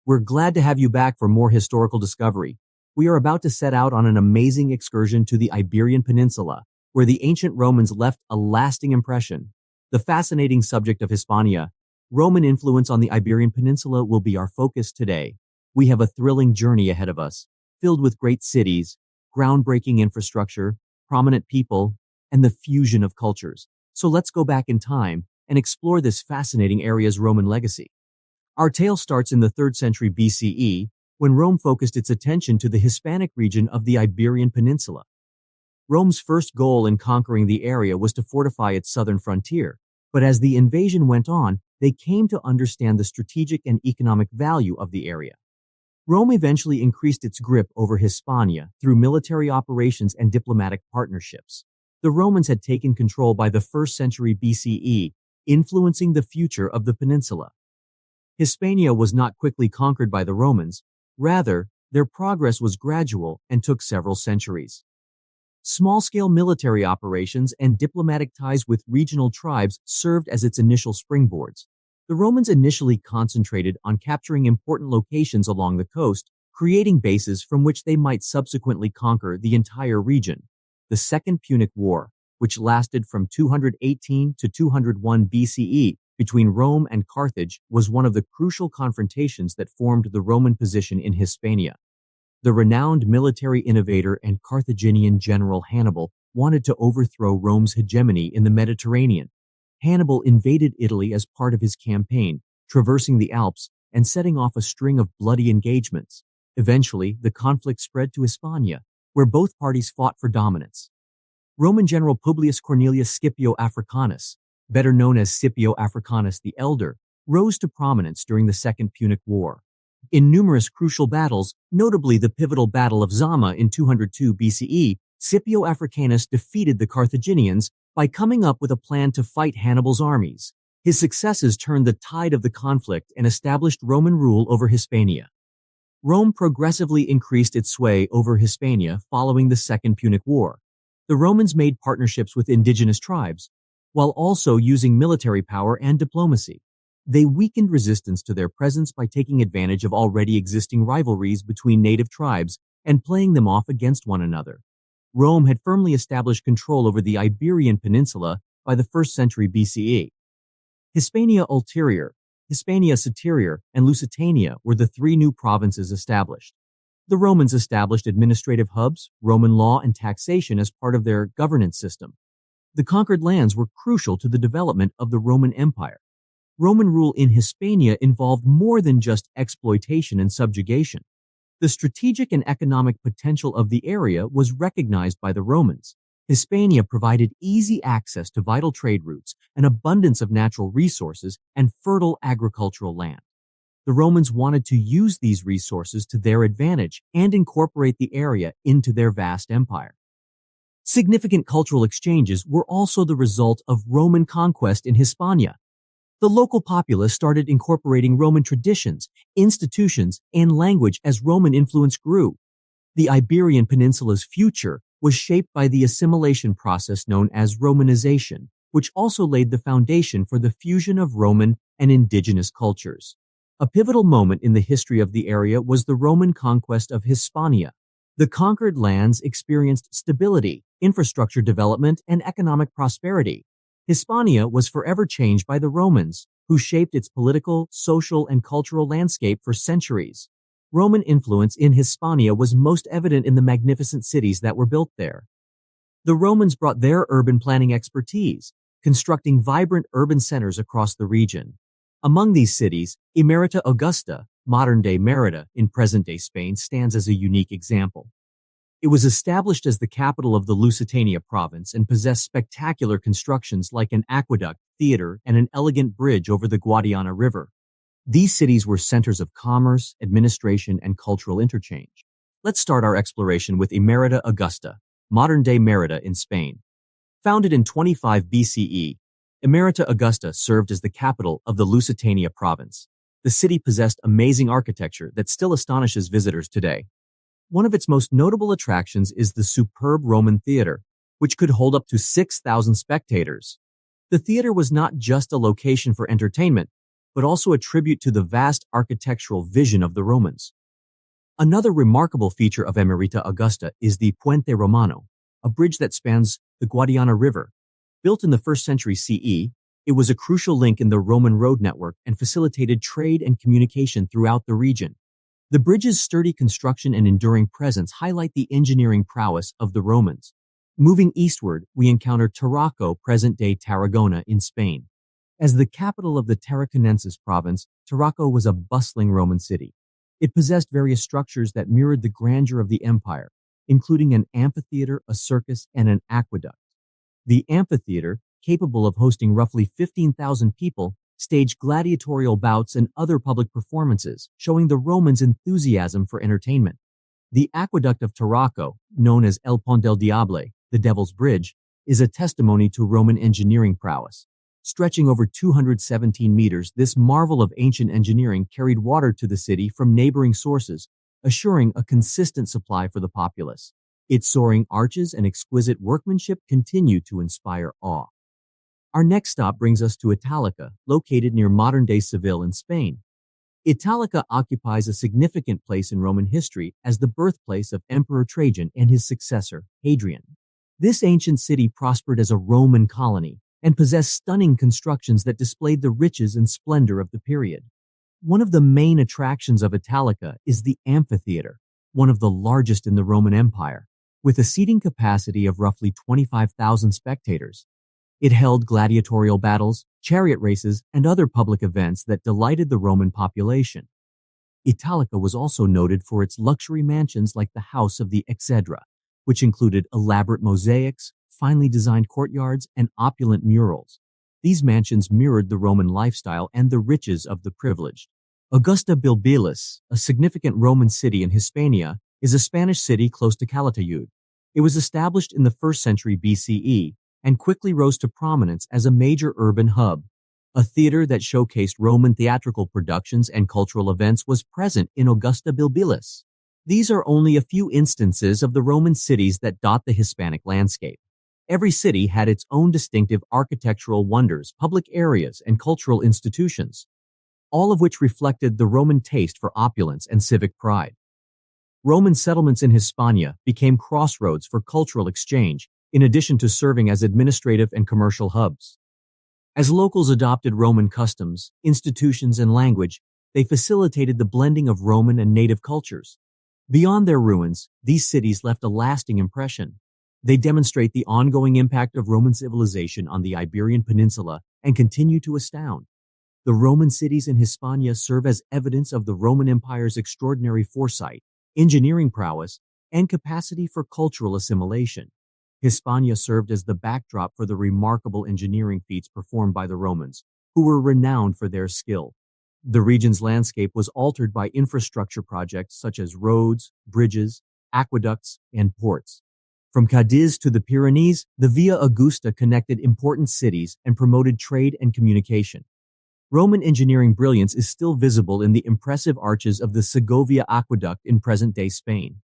We're glad to have you back for more historical discovery. We are about to set out on an amazing excursion to the Iberian Peninsula, where the ancient Romans left a lasting impression. The fascinating subject of Hispania, Roman influence on the Iberian Peninsula, will be our focus today. We have a thrilling journey ahead of us, filled with great cities, groundbreaking infrastructure, prominent people, and the fusion of cultures. So let's go back in time and explore this fascinating area's Roman legacy. Our tale starts in the 3rd century BCE, when Rome focused its attention to the Hispanic region of the Iberian Peninsula. Rome's first goal in conquering the area was to fortify its southern frontier, but as the invasion went on, they came to understand the strategic and economic value of the area. Rome eventually increased its grip over Hispania through military operations and diplomatic partnerships. The Romans had taken control by the 1st century BCE, influencing the future of the peninsula. Hispania was not quickly conquered by the Romans. Rather, their progress was gradual and took several centuries. Small-scale military operations and diplomatic ties with regional tribes served as its initial springboards. The Romans initially concentrated on capturing important locations along the coast, creating bases from which they might subsequently conquer the entire region. The Second Punic War, which lasted from 218 to 201 BCE between Rome and Carthage, was one of the crucial confrontations that formed the Roman position in Hispania. The renowned military innovator and Carthaginian general Hannibal wanted to overthrow Rome's hegemony in the Mediterranean. Hannibal invaded Italy as part of his campaign, traversing the Alps and setting off a string of bloody engagements. Eventually, the conflict spread to Hispania, where both parties fought for dominance. Roman general Publius Cornelius Scipio Africanus, better known as Scipio Africanus the Elder, rose to prominence during the Second Punic War. In numerous crucial battles, notably the pivotal Battle of Zama in 202 BCE, Scipio Africanus defeated the Carthaginians by coming up with a plan to fight Hannibal's armies. His successes turned the tide of the conflict and established Roman rule over Hispania. Rome progressively increased its sway over Hispania following the Second Punic War. The Romans made partnerships with indigenous tribes, while also using military power and diplomacy. They weakened resistance to their presence by taking advantage of already existing rivalries between native tribes and playing them off against one another. Rome had firmly established control over the Iberian Peninsula by the 1st century BCE. Hispania Ulterior, Hispania Superior, and Lusitania were the 3 new provinces established. The Romans established administrative hubs, Roman law, and taxation as part of their governance system. The conquered lands were crucial to the development of the Roman Empire. Roman rule in Hispania involved more than just exploitation and subjugation. The strategic and economic potential of the area was recognized by the Romans. Hispania provided easy access to vital trade routes, an abundance of natural resources, and fertile agricultural land. The Romans wanted to use these resources to their advantage and incorporate the area into their vast empire. Significant cultural exchanges were also the result of Roman conquest in Hispania. The local populace started incorporating Roman traditions, institutions, and language as Roman influence grew. The Iberian Peninsula's future was shaped by the assimilation process known as Romanization, which also laid the foundation for the fusion of Roman and indigenous cultures. A pivotal moment in the history of the area was the Roman conquest of Hispania. The conquered lands experienced stability, infrastructure development, and economic prosperity. Hispania was forever changed by the Romans, who shaped its political, social, and cultural landscape for centuries. Roman influence in Hispania was most evident in the magnificent cities that were built there. The Romans brought their urban planning expertise, constructing vibrant urban centers across the region. Among these cities, Emerita Augusta, modern-day Merida in present-day Spain, stands as a unique example. It was established as the capital of the Lusitania province and possessed spectacular constructions like an aqueduct, theater, and an elegant bridge over the Guadiana River. These cities were centers of commerce, administration, and cultural interchange. Let's start our exploration with Emerita Augusta, modern-day Merida in Spain. Founded in 25 BCE, Emerita Augusta served as the capital of the Lusitania province. The city possessed amazing architecture that still astonishes visitors today. One of its most notable attractions is the superb Roman theater, which could hold up to 6,000 spectators. The theater was not just a location for entertainment, but also a tribute to the vast architectural vision of the Romans. Another remarkable feature of Emerita Augusta is the Puente Romano, a bridge that spans the Guadiana River. Built in the 1st century CE, it was a crucial link in the Roman road network and facilitated trade and communication throughout the region. The bridge's sturdy construction and enduring presence highlight the engineering prowess of the Romans. Moving eastward, we encounter Tarraco, present-day Tarragona in Spain. As the capital of the Tarraconensis province, Tarraco was a bustling Roman city. It possessed various structures that mirrored the grandeur of the empire, including an amphitheater, a circus, and an aqueduct. The amphitheater, capable of hosting roughly 15,000 people, staged gladiatorial bouts and other public performances, showing the Romans' enthusiasm for entertainment. The aqueduct of Tarraco, known as El Pont del Diable, the Devil's Bridge, is a testimony to Roman engineering prowess. Stretching over 217 meters, this marvel of ancient engineering carried water to the city from neighboring sources, assuring a consistent supply for the populace. Its soaring arches and exquisite workmanship continue to inspire awe. Our next stop brings us to Italica, located near modern-day Seville in Spain. Italica occupies a significant place in Roman history as the birthplace of Emperor Trajan and his successor, Hadrian. This ancient city prospered as a Roman colony and possessed stunning constructions that displayed the riches and splendor of the period. One of the main attractions of Italica is the amphitheater, one of the largest in the Roman Empire, with a seating capacity of roughly 25,000 spectators. It held gladiatorial battles, chariot races, and other public events that delighted the Roman population. Italica was also noted for its luxury mansions like the House of the Exedra, which included elaborate mosaics, finely designed courtyards, and opulent murals. These mansions mirrored the Roman lifestyle and the riches of the privileged. Augusta Bilbilis, a significant Roman city in Hispania, is a Spanish city close to Calatayud. It was established in the 1st century BCE and quickly rose to prominence as a major urban hub. A theater that showcased Roman theatrical productions and cultural events was present in Augusta Bilbilis. These are only a few instances of the Roman cities that dot the Hispanic landscape. Every city had its own distinctive architectural wonders, public areas, and cultural institutions, all of which reflected the Roman taste for opulence and civic pride. Roman settlements in Hispania became crossroads for cultural exchange, in addition to serving as administrative and commercial hubs. As locals adopted Roman customs, institutions, and language, they facilitated the blending of Roman and native cultures. Beyond their ruins, these cities left a lasting impression. They demonstrate the ongoing impact of Roman civilization on the Iberian Peninsula and continue to astound. The Roman cities in Hispania serve as evidence of the Roman Empire's extraordinary foresight, engineering prowess, and capacity for cultural assimilation. Hispania served as the backdrop for the remarkable engineering feats performed by the Romans, who were renowned for their skill. The region's landscape was altered by infrastructure projects such as roads, bridges, aqueducts, and ports. From Cadiz to the Pyrenees, the Via Augusta connected important cities and promoted trade and communication. Roman engineering brilliance is still visible in the impressive arches of the Segovia Aqueduct in present-day Spain.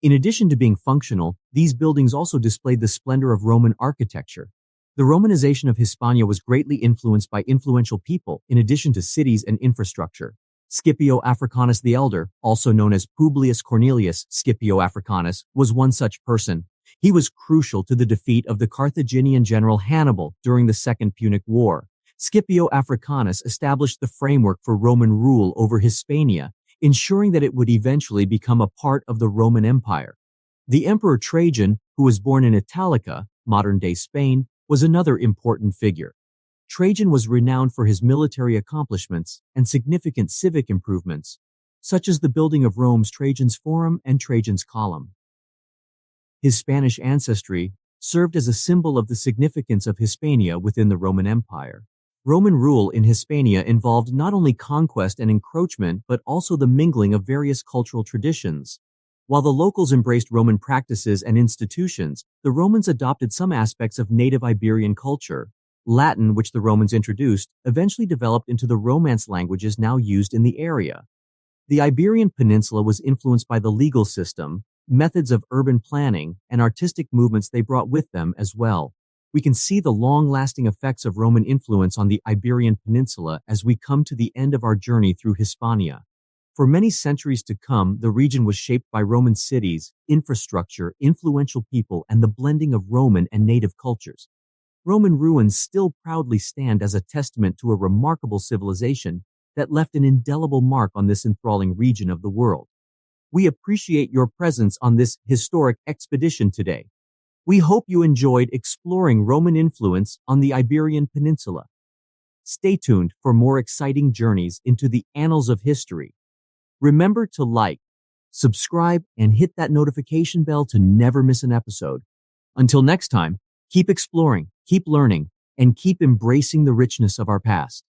In addition to being functional, these buildings also displayed the splendor of Roman architecture. The Romanization of Hispania was greatly influenced by influential people in addition to cities and infrastructure. Scipio Africanus the Elder, also known as Publius Cornelius Scipio Africanus, was one such person. He was crucial to the defeat of the Carthaginian general Hannibal during the Second Punic War. Scipio Africanus established the framework for Roman rule over Hispania, ensuring that it would eventually become a part of the Roman Empire. The Emperor Trajan, who was born in Italica, modern-day Spain, was another important figure. Trajan was renowned for his military accomplishments and significant civic improvements, such as the building of Rome's Trajan's Forum and Trajan's Column. His Spanish ancestry served as a symbol of the significance of Hispania within the Roman Empire. Roman rule in Hispania involved not only conquest and encroachment, but also the mingling of various cultural traditions. While the locals embraced Roman practices and institutions, the Romans adopted some aspects of native Iberian culture. Latin, which the Romans introduced, eventually developed into the Romance languages now used in the area. The Iberian Peninsula was influenced by the legal system, methods of urban planning, and artistic movements they brought with them as well. We can see the long-lasting effects of Roman influence on the Iberian Peninsula as we come to the end of our journey through Hispania. For many centuries to come, the region was shaped by Roman cities, infrastructure, influential people, and the blending of Roman and native cultures. Roman ruins still proudly stand as a testament to a remarkable civilization that left an indelible mark on this enthralling region of the world. We appreciate your presence on this historic expedition today. We hope you enjoyed exploring Roman influence on the Iberian Peninsula. Stay tuned for more exciting journeys into the annals of history. Remember to like, subscribe, and hit that notification bell to never miss an episode. Until next time, keep exploring, keep learning, and keep embracing the richness of our past.